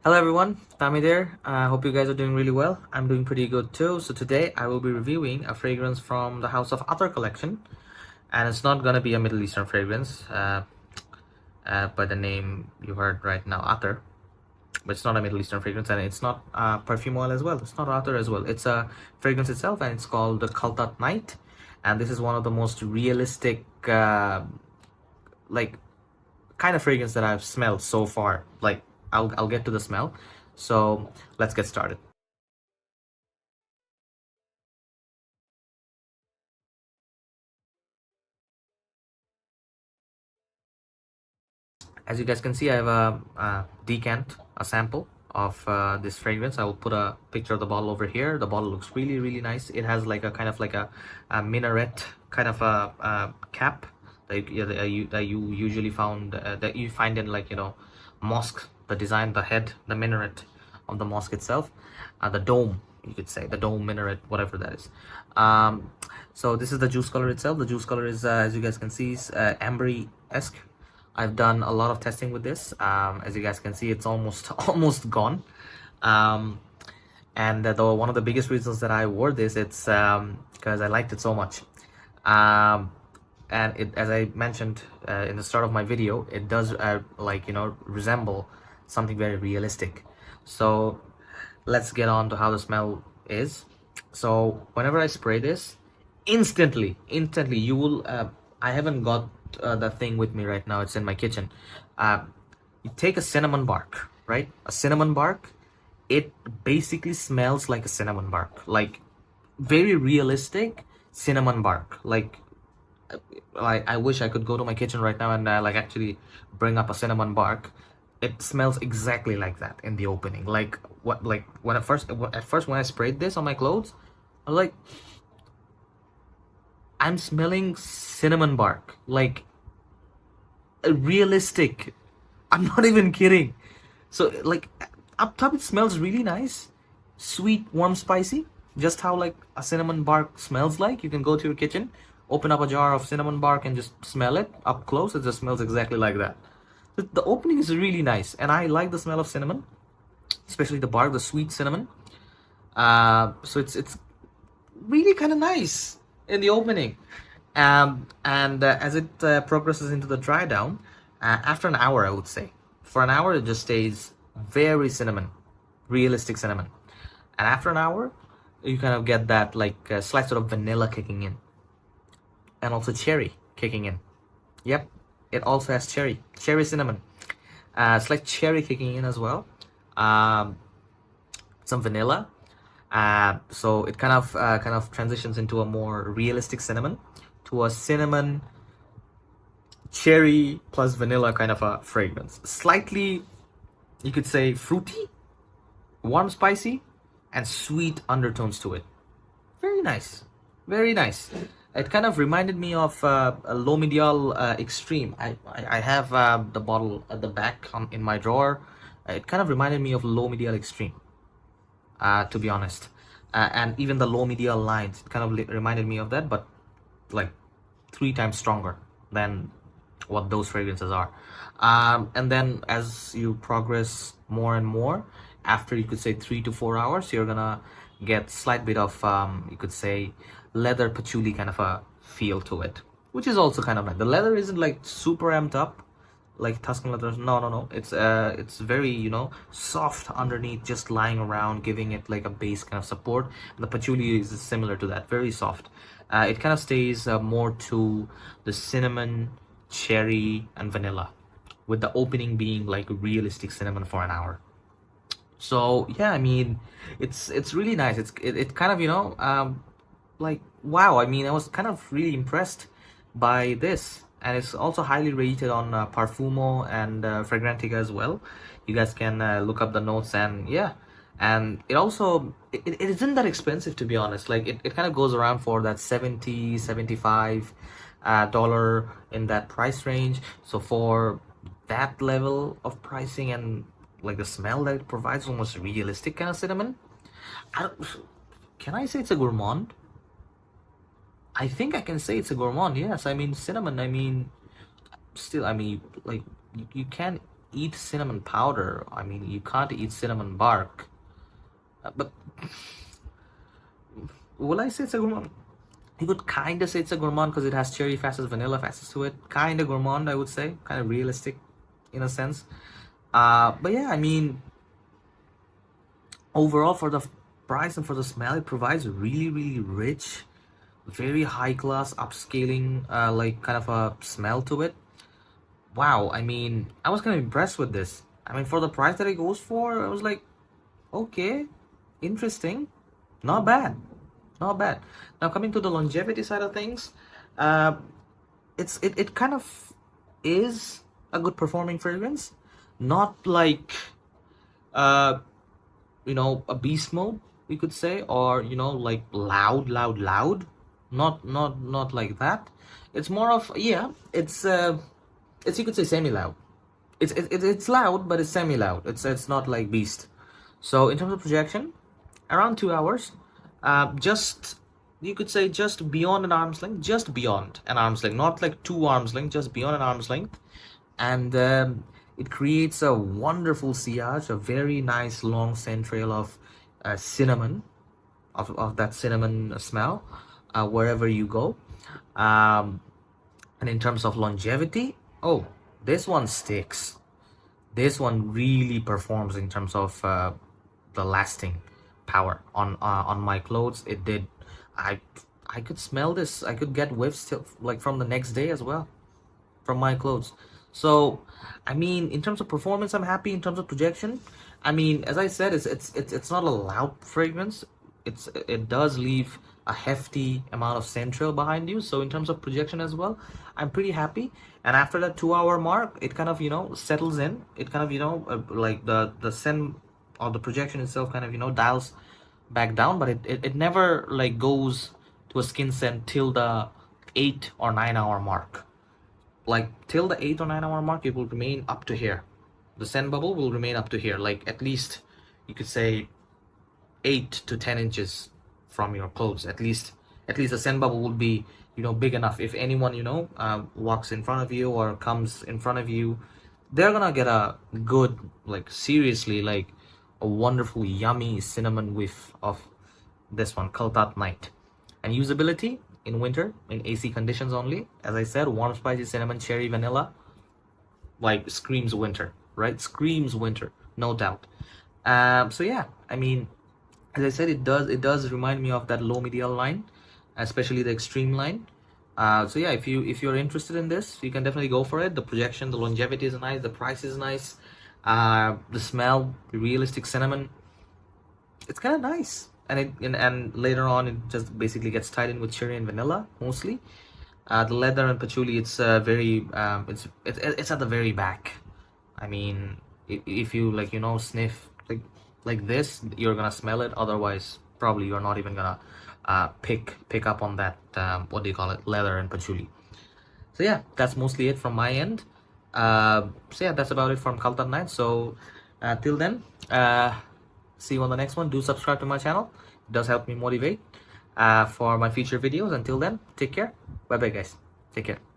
Hello everyone, Tami there. I hope you guys are doing really well. I'm doing pretty good too. So today I will be reviewing a fragrance from the House of Attar collection, and it's not gonna be a Middle Eastern fragrance by the name you heard right now, Attar. But it's not a Middle Eastern fragrance, and it's not perfume oil as well. It's not Attar as well. It's a fragrance itself, and it's called the Khaltat Night. And this is one of the most realistic, like kind of fragrance that I've smelled so far. Like I'll get to the smell. So let's get started. As you guys can see, I have a decant, a sample of this fragrance. I will put a picture of the bottle over here. The bottle looks really nice. It has like a kind of like a minaret kind of a cap that you usually found that you find in, like, mosque. The design, the head, the minaret of the mosque itself, the dome, you could say, the dome, minaret, whatever that is. So this is the juice color itself. The juice color is, as you guys can see, is ambery-esque. I've done a lot of testing with this. As you guys can see, it's almost almost gone. And though one of the biggest reasons that I wore this, it's because I liked it so much. And it, as I mentioned in the start of my video, it does resemble something very realistic. So let's get on to how the smell is. So whenever I spray this, instantly you will I haven't got the thing with me right now, it's in my kitchen. You take a cinnamon bark, right? A cinnamon bark, it basically smells like a cinnamon bark, like very realistic cinnamon bark. Like I wish I could go to my kitchen right now and like actually bring up a cinnamon bark. It smells exactly like that in the opening. Like when at first when I sprayed this on my clothes, I was like, I'm smelling cinnamon bark, like realistic. I'm not even kidding. So like up top it smells really nice, sweet, warm, spicy, just how like a cinnamon bark smells like. You can go to your kitchen, open up a jar of cinnamon bark and just smell it up close. It just smells exactly like that. The opening is really nice, and I like the smell of cinnamon, especially the bark, the sweet cinnamon. So it's really kind of nice in the opening. And as it progresses into the dry down, after an hour, I would say, for an hour it just stays very cinnamon, realistic cinnamon. And after an hour, you kind of get that like slight sort of vanilla kicking in, and also cherry kicking in. Yep, it also has cherry cinnamon, slight cherry kicking in as well. Some vanilla. So it kind of transitions into a more realistic cinnamon, to a cinnamon, cherry plus vanilla kind of a fragrance. Slightly, you could say, fruity, warm, spicy, and sweet undertones to it. Very nice, very nice. It kind of reminded me of a L'Eau Medial Extreme. I have the bottle at the back in my drawer. It kind of reminded me of L'Eau Medial Extreme, to be honest. And even the L'Eau Medial lines, it kind of reminded me of that, but like 3 times stronger than what those fragrances are. And then as you progress more and more, after, you could say, 3 to 4 hours, you're gonna get slight bit of you could say leather patchouli kind of a feel to it, which is also kind of nice. The leather isn't like super amped up like Tuscan leathers. No. It's very, soft underneath, just lying around, giving it like a base kind of support. And the patchouli is similar to that, very soft. It kind of stays more to the cinnamon, cherry, and vanilla, with the opening being like realistic cinnamon for an hour. So yeah, I mean, it's really nice. It kind of, like, wow. I mean, I was kind of really impressed by this, and it's also highly rated on Parfumo and Fragrantica as well. You guys can look up the notes, and yeah. And it also, it isn't that expensive, to be honest. Like it kind of goes around for that 70-75 dollar in that price range. So for that level of pricing, and like the smell that it provides, almost realistic kind of cinnamon, I don't, can I say it's a gourmand? I think I can say it's a gourmand. Yes, I mean cinnamon. I mean, still, I mean, like you can eat cinnamon powder. I mean, you can't eat cinnamon bark. But will I say it's a gourmand? You could kind of say it's a gourmand because it has cherry facets, vanilla facets to it. Kind of gourmand, I would say. Kind of realistic in a sense. But yeah, I mean, overall for the price and for the smell, it provides really, really rich, very high class, upscaling, like kind of a smell to it. Wow, I mean, I was kind of impressed with this. I mean, for the price that it goes for, I was like, okay, interesting, not bad, not bad. Now coming to the longevity side of things, uh, it kind of is a good performing fragrance, not like uh a beast mode, you could say, or like loud, not like that. It's more of, yeah, it's you could say semi loud. It's loud, but it's semi loud. It's not like beast. So in terms of projection, around 2 hours, just, you could say, just beyond an arm's length, just beyond an arm's length, not like 2 arms length, just beyond an arm's length. And it creates a wonderful sillage, a very nice long scent trail of cinnamon, of that cinnamon smell, wherever you go. And in terms of longevity, oh, this one sticks. This one really performs in terms of the lasting power on my clothes. It did. I could smell this. I could get whiffs till, like, from the next day as well, from my clothes. So I mean, in terms of performance, I'm happy. In terms of projection, I mean, as I said, it's not a loud fragrance. It does leave a hefty amount of scent trail behind you. So in terms of projection as well, I'm pretty happy. And after that 2 hour mark, it kind of settles in. It kind of like the scent or the projection itself kind of dials back down, but it never like goes to a skin scent till the 8 or 9 hour mark. Like till the 8 or 9 hour mark, it will remain up to here. The scent bubble will remain up to here, like at least you could say 8 to 10 inches from your clothes. At least the scent bubble will be big enough. If anyone walks in front of you or comes in front of you, they're gonna get a good, like, seriously, like a wonderful yummy cinnamon whiff of this one, Khaltat Night. And usability in winter, in AC conditions only, as I said, warm, spicy, cinnamon, cherry, vanilla, like screams winter, right? Screams winter, no doubt. So yeah, I mean, as I said, it does remind me of that low medial line, especially the extreme line. So yeah, if you're interested in this, you can definitely go for it. The projection, the longevity is nice, the price is nice, the smell, the realistic cinnamon, it's kind of nice. And later on, it just basically gets tied in with cherry and vanilla mostly. The leather and patchouli, it's very it's at the very back. I mean, if you sniff like this, you're gonna smell it. Otherwise, probably you're not even gonna pick up on that, what do you call it, leather and patchouli. So yeah, that's mostly it from my end. So yeah, that's about it from Khaltat Night. So till then, see you on the next one. Do subscribe to my channel. It does help me motivate for my future videos. Until then, take care. Bye bye, guys. Take care.